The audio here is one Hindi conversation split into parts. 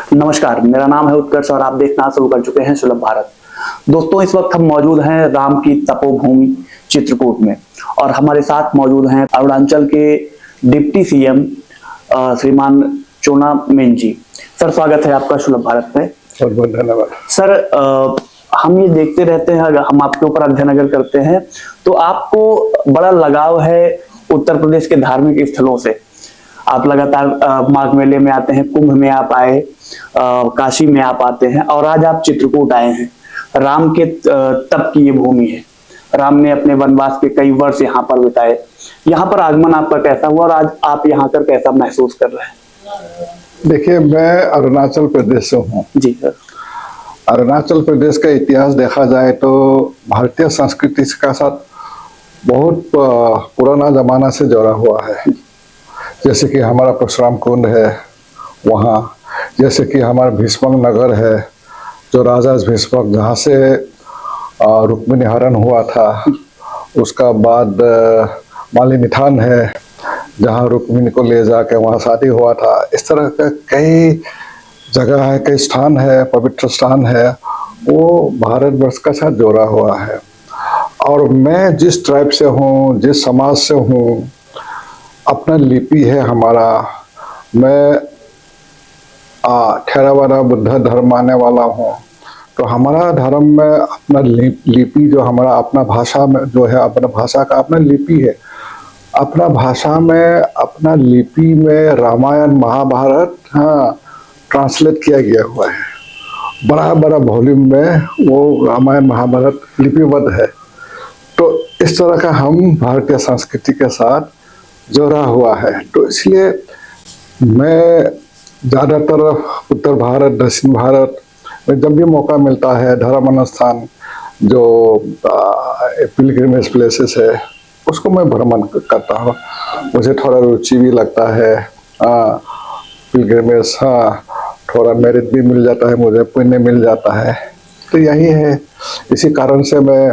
नमस्कार, मेरा नाम है उत्कर्ष और आप देखना शुरू कर चुके हैं सुलभ भारत। दोस्तों, इस वक्त हम मौजूद हैं राम की तपोभूमि चित्रकूट में और हमारे साथ मौजूद हैं अरुणाचल के डिप्टी सीएम श्रीमान चोना मेन जी। सर, स्वागत है आपका सुलभ भारत में। बहुत बहुत धन्यवाद सर। हम ये देखते रहते हैं, अगर हम आपके ऊपर अध्ययन अगर करते हैं तो आपको बड़ा लगाव है उत्तर प्रदेश के धार्मिक स्थलों से। आप लगातार माघ मेले में आते हैं, कुंभ में आप आए, काशी में आप आते हैं और आज आप चित्रकूट आए हैं। राम के तप की ये भूमि है। राम ने अपने वनवास के कई वर्ष यहाँ पर बिताए। यहाँ पर आगमन आपका कैसा हुआ और आज आप यहाँ कर कैसा महसूस कर रहे हैं? देखिए, मैं अरुणाचल प्रदेश से हूँ। जी सर। अरुणाचल प्रदेश का इतिहास देखा जाए तो भारतीय संस्कृति के साथ बहुत पुराना जमाना से जुड़ा हुआ है। जैसे कि हमारा परशुराम कुंड है वहाँ, जैसे कि हमारा भीष्मक नगर है जो राजा भीष्मक जहाँ से रुक्मिणी हरण हुआ था। उसका बाद मालिनिथान है जहाँ रुक्मिणी को ले जाके वहाँ शादी हुआ था। इस तरह का कई जगह है, कई स्थान है, पवित्र स्थान है, वो भारतवर्ष का साथ जोड़ा हुआ है। और मैं जिस ट्राइब से हूँ, जिस समाज से हूँ, अपना लिपि है हमारा। मैं थेरावादा बुद्ध धर्म मानने वाला हूँ, तो हमारा धर्म में अपना लिपि जो हमारा अपना भाषा में जो है, अपना भाषा का अपना लिपि है। अपना भाषा में, अपना लिपि में रामायण महाभारत ट्रांसलेट किया गया हुआ है। बड़ा बड़ा वॉल्यूम में वो रामायण महाभारत लिपिबद्ध है। तो इस तरह का हम भारतीय संस्कृति के साथ जोड़ा हुआ है। तो इसलिए मैं ज़्यादातर उत्तर भारत, दक्षिण भारत में जब भी मौका मिलता है, धर्म स्थान जो पिलग्रिमेज प्लेसेस है उसको मैं भ्रमण करता हूँ। मुझे थोड़ा रुचि भी लगता है पिलग्रिमेज। थोड़ा मेरिट भी मिल जाता है, मुझे पुण्य मिल जाता है। तो यही है, इसी कारण से मैं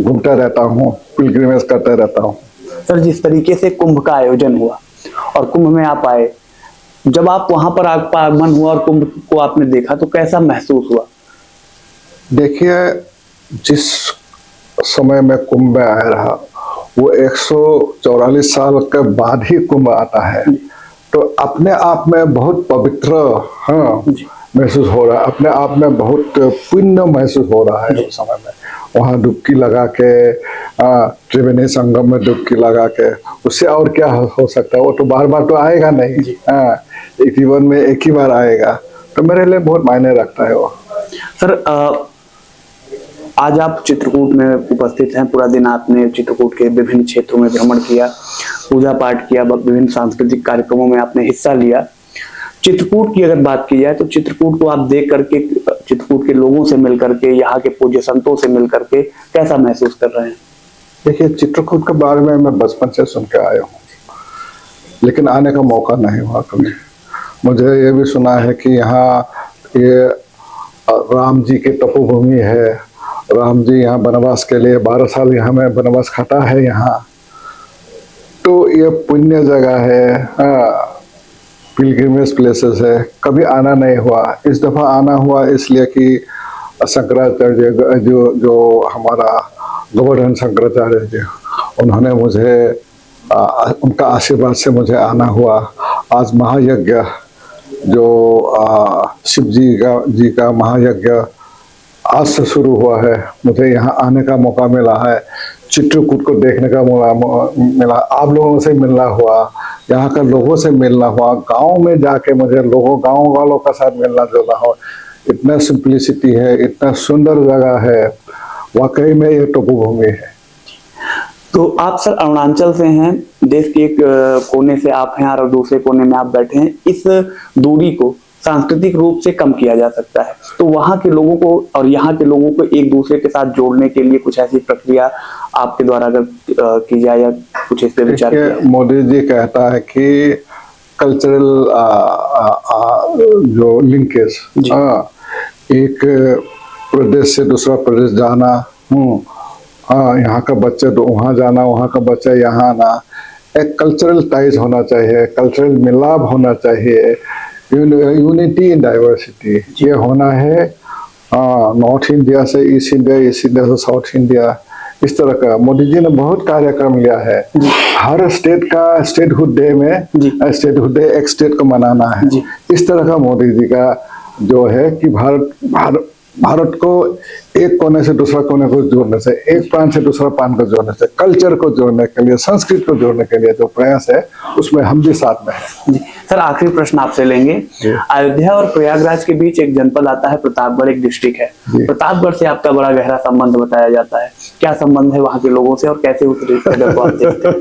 घूमता रहता हूँ, पिलग्रिमेज करता रहता हूँ। सर, जिस तरीके से कुंभ का आयोजन हुआ और कुंभ में आप आए, जब आप वहां पर आपका आगमन हुआ और कुंभ को आपने देखा तो कैसा महसूस हुआ? देखिए, जिस समय में कुंभ में आया रहा वो 144 साल के बाद ही कुंभ आता है। तो अपने आप में बहुत पवित्र महसूस हो रहा है, अपने आप में बहुत पुण्य महसूस हो रहा है। उस समय में वहाँ डुबकी लगा के, त्रिवेणी संगम में डुबकी लगा के, उससे और क्या हो सकता है? वो तो बार बार तो आएगा नहीं। एक जीवन में एक ही बार आएगा। तो मेरे लिए बहुत मायने रखता है वो। सर, आज आप चित्रकूट में उपस्थित हैं। पूरा दिन आपने चित्रकूट के विभिन्न क्षेत्रों में भ्रमण किया, पूजा पाठ किया, विभिन्न सांस्कृतिक कार्यक्रमों में आपने हिस्सा लिया। चित्रकूट की अगर बात की जाए तो चित्रकूट को आप देख करके, चित्रकूट के लोगों से मिल करके, यहाँ के पूज्य संतों से मिल करके कैसा महसूस कर रहे हैं? देखिए, चित्रकूट के बारे में मैं बचपन से सुन के आया हूँ, लेकिन आने का मौका नहीं हुआ कभी। मुझे ये भी सुना है कि यहाँ ये राम जी की तपोभूमि है। राम जी यहाँ वनवास के लिए 12 साल यहाँ में वनवास खटा है यहाँ। तो ये पुण्य जगह है, पिलग्रिमेज प्लेसेस है। कभी आना नहीं हुआ, इस दफ़ा आना हुआ इसलिए कि शंकराचार्य जो हमारा गोवर्धन शंकराचार्य जी, उन्होंने मुझे उनका आशीर्वाद से मुझे आना हुआ। आज महायज्ञ जो शिव जी का महायज्ञ आज से शुरू हुआ है। मुझे यहाँ आने का मौका मिला है, चित्रकूट को देखने का मौका मिला, आप लोगों से मिलना हुआ, यहाँ का लोगों से मिलना हुआ, गांव में जाके मुझे गांव वालों का साथ मिलना जुलना हो। इतना सिंपलिसिटी है, इतना सुंदर जगह है, वाकई में ये तपोभूमि है। तो आप सर अरुणाचल से हैं, देश के एक कोने से आप हैं और दूसरे कोने में आप बैठे हैं। इस दूरी को सांस्कृतिक रूप से कम किया जा सकता है, तो वहाँ के लोगों को और यहाँ के लोगों को एक दूसरे के साथ जोड़ने के लिए कुछ ऐसी प्रक्रिया आपके द्वारा अगर की जाए या कुछ इस पे विचार किया? मोदी जी कहता है कि कल्चरल जो लिंकेज, एक प्रदेश से दूसरा प्रदेश जाना, यहाँ का बच्चे तो वहाँ जाना, वहाँ का बच्चा यहाँ आना, एक कल्चरल टाइज होना चाहिए, कल्चरल मिलाप होना चाहिए। यूनिटी इन डाइवर्सिटी, ये होना है। नॉर्थ इंडिया से ईस्ट इंडिया, ईस्ट इंडिया से साउथ इंडिया, इस तरह का मोदी जी ने बहुत कार्यक्रम लिया है। हर स्टेट का स्टेटहुड डे में स्टेटहुड डे एक स्टेट को मनाना है। इस तरह का मोदी जी का जो है कि भारत को एक कोने से दूसरा कोने को जोड़ने से, एक प्रांत से दूसरा प्रांत को जोड़ने से, कल्चर को जोड़ने के लिए, संस्कृति को जोड़ने के लिए जो प्रयास है उसमें हम भी साथ में हैं। जी सर, आखिरी प्रश्न आपसे लेंगे। अयोध्या और प्रयागराज के बीच एक जनपद आता है, प्रतापगढ़ एक डिस्ट्रिक्ट है। प्रतापगढ़ से आपका बड़ा गहरा संबंध बताया जाता है, क्या संबंध है वहां के लोगों से और कैसे उस रिश्ते को आप देखते हैं?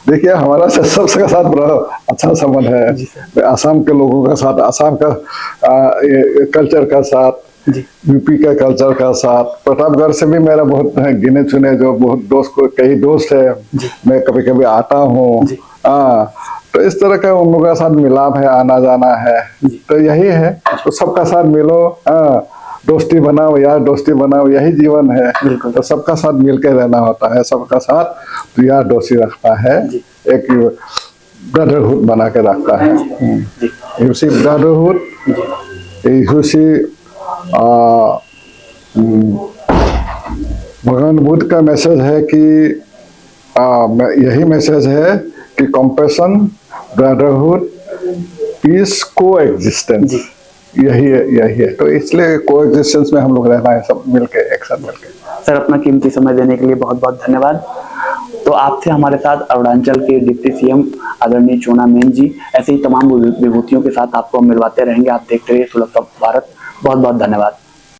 देखिए, हमारा सबके साथ बड़ा अच्छा संबंध है। असम के लोगों के साथ, असम का कल्चर का साथ, यूपी का कल्चर का साथ, प्रतापगढ़ से भी मेरा बहुत गिने चुने जो बहुत कई दोस्त है, मैं कभी कभी आता हूँ। तो इस तरह का उन लोगों के साथ मिलाप है, आना जाना है। तो यही है, तो सबका साथ मिलो, दोस्ती बनाओ, यार दोस्ती बनाओ, यही जीवन है। तो सबका साथ मिलकर रहना होता है, सबका साथ यार दोस्ती रखता है, एक ब्रदरहुड बना के रखता है। इसी ब्रदरहुड, इसी भगवान बुद्ध का मैसेज है कि यही मैसेज है कि कंपैशन, ब्रदरहुड, पीस, को एग्जिस्टेंस, यही है। तो इसलिए को एग्जिस्टेंस में हम लोग रहना है, सब मिलके, एक साथ मिलके। सर, अपना कीमती समय देने के लिए बहुत बहुत धन्यवाद। तो आप थे हमारे साथ अरुणाचल के डिप्टी सीएम आदरणीय चोना मेन जी। ऐसे ही तमाम विभूतियों के साथ आपको हम मिलवाते रहेंगे। आप देखते रहिए सुलभ भारत। बहुत बहुत धन्यवाद।